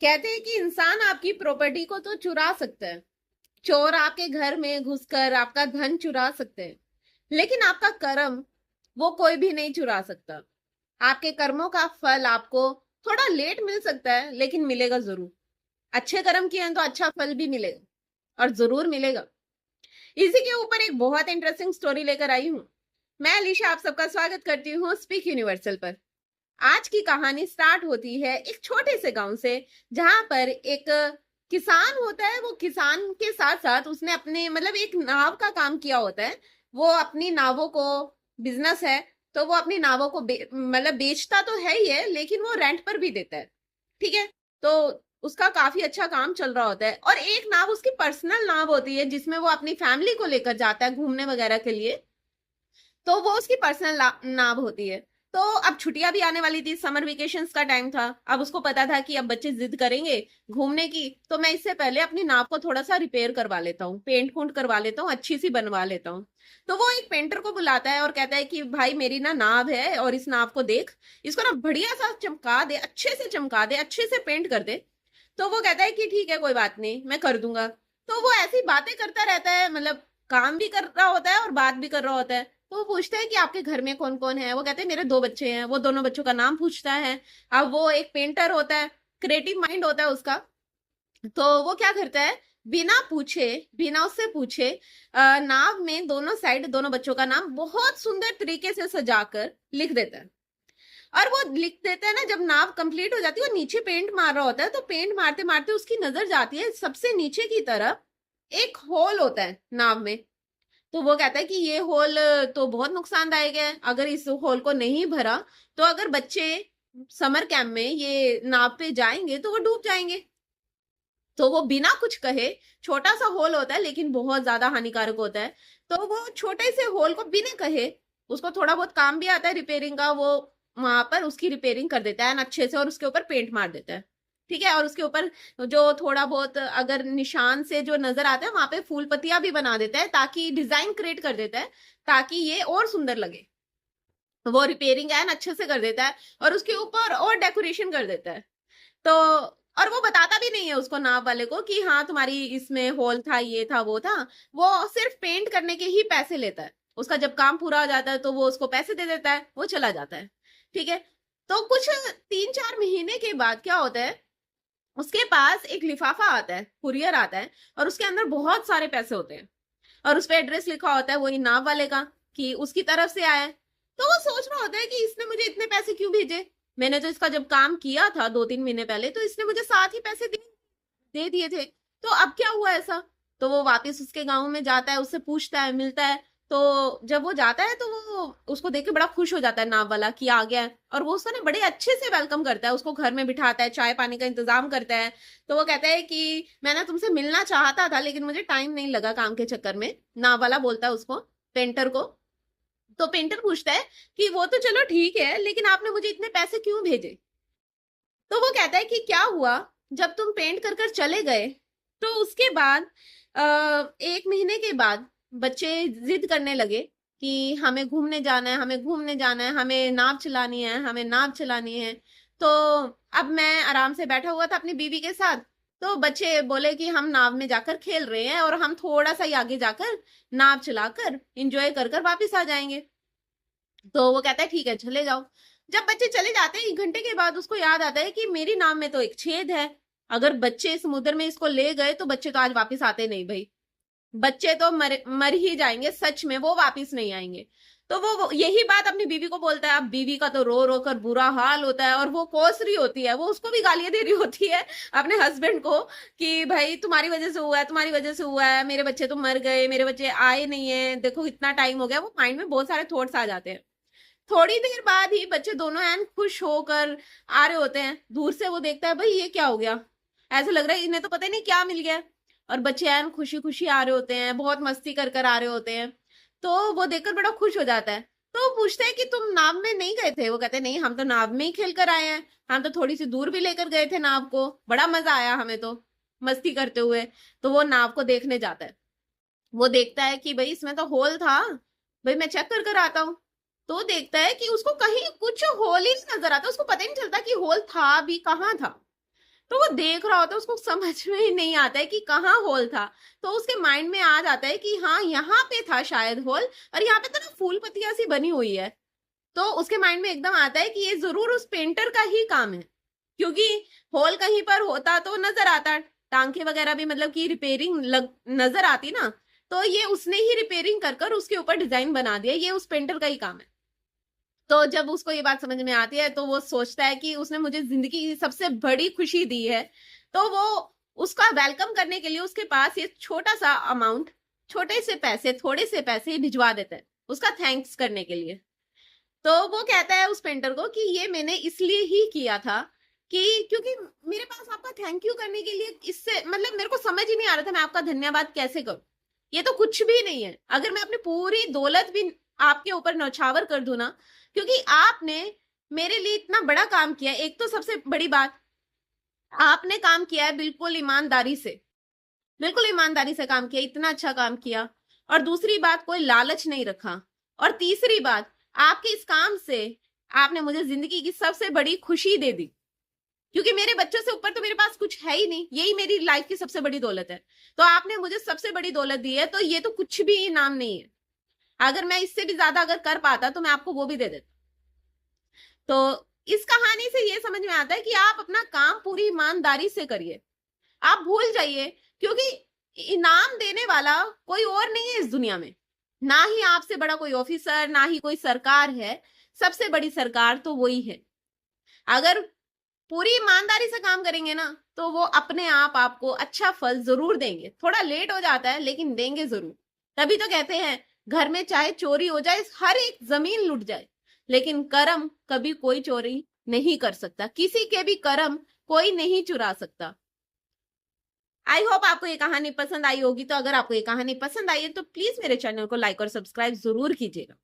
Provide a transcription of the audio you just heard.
कहते हैं कि इंसान आपकी प्रॉपर्टी को तो चुरा सकता है। चोर आपके घर में घुसकर आपका धन चुरा सकते हैं, लेकिन आपका कर्म वो कोई भी नहीं चुरा सकता। आपके कर्मों का फल आपको थोड़ा लेट मिल सकता है, लेकिन मिलेगा जरूर। अच्छे कर्म किए हैं तो अच्छा फल भी मिलेगा, और जरूर मिलेगा। इसी के ऊपर एक बहुत इंटरेस्टिंग स्टोरी लेकर आई हूँ। मैं अलीशा आप सबका स्वागत करती हूँ स्पीक यूनिवर्सल पर। आज की कहानी स्टार्ट होती है एक छोटे से गांव से, जहां पर एक किसान होता है। वो किसान के साथ साथ उसने अपने मतलब एक नाव का काम किया होता है। वो अपनी नावों को बिजनेस है, तो वो अपनी नावों को मतलब बेचता तो है ही है, लेकिन वो रेंट पर भी देता है। ठीक है। तो उसका काफी अच्छा काम चल रहा होता है, और एक नाव उसकी पर्सनल नाव होती है जिसमें वो अपनी फैमिली को लेकर जाता है घूमने वगैरह के लिए। तो वो उसकी पर्सनल नाव होती है। तो अब छुट्टियां भी आने वाली थी, समर वेकेशंस का टाइम था। अब उसको पता था कि अब बच्चे जिद करेंगे घूमने की, तो मैं इससे पहले अपनी नाव को थोड़ा सा रिपेयर करवा लेता हूँ, पेंट फूंट करवा लेता हूँ, अच्छी सी बनवा लेता हूँ। तो वो एक पेंटर को बुलाता है और कहता है कि भाई मेरी ना नाव है, और इस नाव को देख, इसको ना बढ़िया सा चमका दे, अच्छे से चमका दे, अच्छे से पेंट कर दे। तो वो कहता है कि ठीक है, कोई बात नहीं, मैं कर दूंगा। तो वो ऐसी बातें करता रहता है, मतलब काम भी कर रहा होता है और बात भी कर रहा होता है। तो वो पूछता है कि आपके घर में कौन कौन है। वो कहते हैं मेरे दो बच्चे हैं। वो दोनों बच्चों का नाम पूछता है। अब वो एक पेंटर होता है, क्रिएटिव माइंड होता है उसका। तो वो क्या करता है, बिना पूछे, बिना उससे पूछे नाव में दोनों साइड दोनों बच्चों का नाम बहुत सुंदर तरीके से सजाकर लिख देता है। और वो लिख देता है ना, जब नाव कंप्लीट हो जाती है, वो नीचे पेंट मार रहा होता है, तो पेंट मारते मारते उसकी नजर जाती है सबसे नीचे की तरफ। एक होल होता है नाव में। तो वो कहता है कि ये होल तो बहुत नुकसानदायक है, अगर इस होल को नहीं भरा तो अगर बच्चे समर कैंप में ये नाव पे जाएंगे तो वो डूब जाएंगे। तो वो बिना कुछ कहे, छोटा सा होल होता है लेकिन बहुत ज्यादा हानिकारक होता है, तो वो छोटे से होल को बिना कहे, उसको थोड़ा बहुत काम भी आता है रिपेयरिंग का, वो वहां पर उसकी रिपेयरिंग कर देता है अच्छे से, और उसके ऊपर पेंट मार देता है। ठीक है। और उसके ऊपर जो थोड़ा बहुत अगर निशान से जो नजर आता है, वहां पे फूल पत्तियां भी बना देता है, ताकि डिजाइन क्रिएट कर देता है, ताकि ये और सुंदर लगे। वो रिपेयरिंग है अच्छे से कर देता है, और उसके ऊपर और डेकोरेशन कर देता है। तो और वो बताता भी नहीं है उसको, नाव वाले को, कि हाँ तुम्हारी इसमें होल था, ये था, वो था। वो सिर्फ पेंट करने के ही पैसे लेता है। उसका जब काम पूरा हो जाता है तो वो उसको पैसे दे देता है, वो चला जाता है। ठीक है। तो कुछ 3-4 महीने के बाद क्या होता है, उसके पास एक लिफाफा आता है, कुरियर आता है, और उसके अंदर बहुत सारे पैसे होते हैं। और उस पर एड्रेस लिखा होता है वही नाव वाले का, कि उसकी तरफ से आया है। तो वो सोच रहा होता है कि इसने मुझे इतने पैसे क्यों भेजे। मैंने तो इसका जब काम किया था 2-3 महीने पहले, तो इसने मुझे साथ ही पैसे दे दिए थे। तो अब क्या हुआ ऐसा। तो वो वापस उसके गांव में जाता है, उससे पूछता है, मिलता है। तो जब वो जाता है तो वो उसको देख के बड़ा खुश हो जाता है नाव वाला, कि आ गया है। और वो उसका ना बड़े अच्छे से वेलकम करता है, उसको घर में बिठाता है, चाय पानी का इंतजाम करता है। तो वो कहता है कि मैं ना तुमसे मिलना चाहता था, लेकिन मुझे टाइम नहीं लगा काम के चक्कर में। नाव वाला बोलता है उसको, पेंटर को। तो पेंटर पूछता है कि वो तो चलो ठीक है, लेकिन आपने मुझे इतने पैसे क्यों भेजे। तो वो कहता है कि क्या हुआ, जब तुम पेंट कर कर चले गए, तो उसके बाद 1 महीने के बाद बच्चे जिद करने लगे कि हमें घूमने जाना है, हमें घूमने जाना है, हमें नाव चलानी है, हमें नाव चलानी है। तो अब मैं आराम से बैठा हुआ था अपनी बीवी के साथ। तो बच्चे बोले कि हम नाव में जाकर खेल रहे हैं, और हम थोड़ा सा ही आगे जाकर नाव चलाकर इंजॉय कर कर वापिस आ जाएंगे। तो वो कहता है ठीक है, चले जाओ। जब बच्चे चले जाते हैं 1 घंटे के बाद, उसको याद आता है कि मेरी नाव में तो एक छेद है। अगर बच्चे समुद्र में इसको ले गए तो बच्चे तो आज वापस आते नहीं भाई। बच्चे तो मर ही जाएंगे, सच में वो वापस नहीं आएंगे। तो वो यही बात अपनी बीवी को बोलता है। अब बीवी का तो रो रो कर बुरा हाल होता है, और वो कोस रही होती है, वो उसको भी गालियां दे रही होती है अपने हस्बैंड को, कि भाई तुम्हारी वजह से हुआ है, तुम्हारी वजह से हुआ है, मेरे बच्चे तो मर गए, मेरे बच्चे आए नहीं है, देखो इतना टाइम हो गया। वो माइंड में बहुत सारे थॉट्स आ जाते हैं। थोड़ी देर बाद ही बच्चे दोनों एन खुश होकर आ रहे होते हैं। दूर से वो देखता है, भाई ये क्या हो गया, ऐसा लग रहा है इन्हें तो पता ही नहीं क्या मिल गया। और बच्चे एन खुशी खुशी आ रहे होते हैं, बहुत मस्ती कर कर आ रहे होते हैं। तो वो देखकर बड़ा खुश हो जाता है। तो वो पूछते हैं कि तुम नाव में नहीं गए थे। वो कहते हैं नहीं, हम तो नाव में ही खेल कर आए हैं, हम तो थोड़ी सी दूर भी लेकर गए थे नाव को, बड़ा मजा आया हमें तो मस्ती करते हुए। तो वो नाव को देखने जाता है। वो देखता है कि भाई इसमें तो होल था, भाई मैं चेक कर कर आता हूँ। तो देखता है कि उसको कहीं कुछ होल ही नहीं नजर आता, उसको पता ही नहीं चलता कि होल था भी कहाँ था। तो वो देख रहा होता है, उसको समझ में ही नहीं आता है कि कहाँ होल था। तो उसके माइंड में आ जाता है कि हाँ यहाँ पे था शायद होल, और यहाँ पे तो ना फूल पत्तियां सी बनी हुई है। तो उसके माइंड में एकदम आता है कि ये जरूर उस पेंटर का ही काम है, क्योंकि होल कहीं पर होता तो नजर आता, टांके वगैरह भी मतलब कि रिपेयरिंग नजर आती ना। तो ये उसने ही रिपेयरिंग कर कर उसके ऊपर डिजाइन बना दिया, ये उस पेंटर का ही काम है। तो जब उसको ये बात समझ में आती है तो वो सोचता है कि उसने मुझे जिंदगी की सबसे बड़ी खुशी दी है। तो वो उसका वेलकम करने के लिए उसके पास ये छोटा सा अमाउंट, छोटे से पैसे, थोड़े से पैसे भिजवा देता है उसका थैंक्स करने के लिए। तो वो कहता है उस पेंटर को कि ये मैंने इसलिए ही किया था कि क्योंकि मेरे पास आपका थैंक यू करने के लिए, इससे मतलब मेरे को समझ ही नहीं आ रहा था मैं आपका धन्यवाद कैसे करूं। ये तो कुछ भी नहीं है, अगर मैं अपनी पूरी दौलत भी आपके ऊपर नौछावर कर दूं ना, क्योंकि आपने मेरे लिए इतना बड़ा काम किया। एक तो सबसे बड़ी बात, आपने काम किया है बिल्कुल ईमानदारी से, बिल्कुल ईमानदारी से काम किया, इतना अच्छा काम किया। और दूसरी बात, कोई लालच नहीं रखा। और तीसरी बात, आपके इस काम से आपने मुझे जिंदगी की सबसे बड़ी खुशी दे दी, क्योंकि मेरे बच्चों से ऊपर तो मेरे पास कुछ है ही नहीं, यही मेरी लाइफ की सबसे बड़ी दौलत है। तो आपने मुझे सबसे बड़ी दौलत दी है, तो ये तो कुछ भी इनाम नहीं है। अगर मैं इससे भी ज्यादा अगर कर पाता तो मैं आपको वो भी दे देता। तो इस कहानी से ये समझ में आता है कि आप अपना काम पूरी ईमानदारी से करिए, आप भूल जाइए, क्योंकि इनाम देने वाला कोई और नहीं है इस दुनिया में। ना ही आपसे बड़ा कोई ऑफिसर, ना ही कोई सरकार है। सबसे बड़ी सरकार तो वही है। अगर पूरी ईमानदारी से काम करेंगे ना, तो वो अपने आप आपको अच्छा फल जरूर देंगे। थोड़ा लेट हो जाता है लेकिन देंगे जरूर। तभी तो कहते हैं, घर में चाहे चोरी हो जाए, हर एक जमीन लुट जाए, लेकिन कर्म कभी कोई चोरी नहीं कर सकता, किसी के भी कर्म कोई नहीं चुरा सकता। आई होप आपको ये कहानी पसंद आई होगी। तो अगर आपको ये कहानी पसंद आई है तो प्लीज मेरे चैनल को लाइक और सब्सक्राइब जरूर कीजिएगा।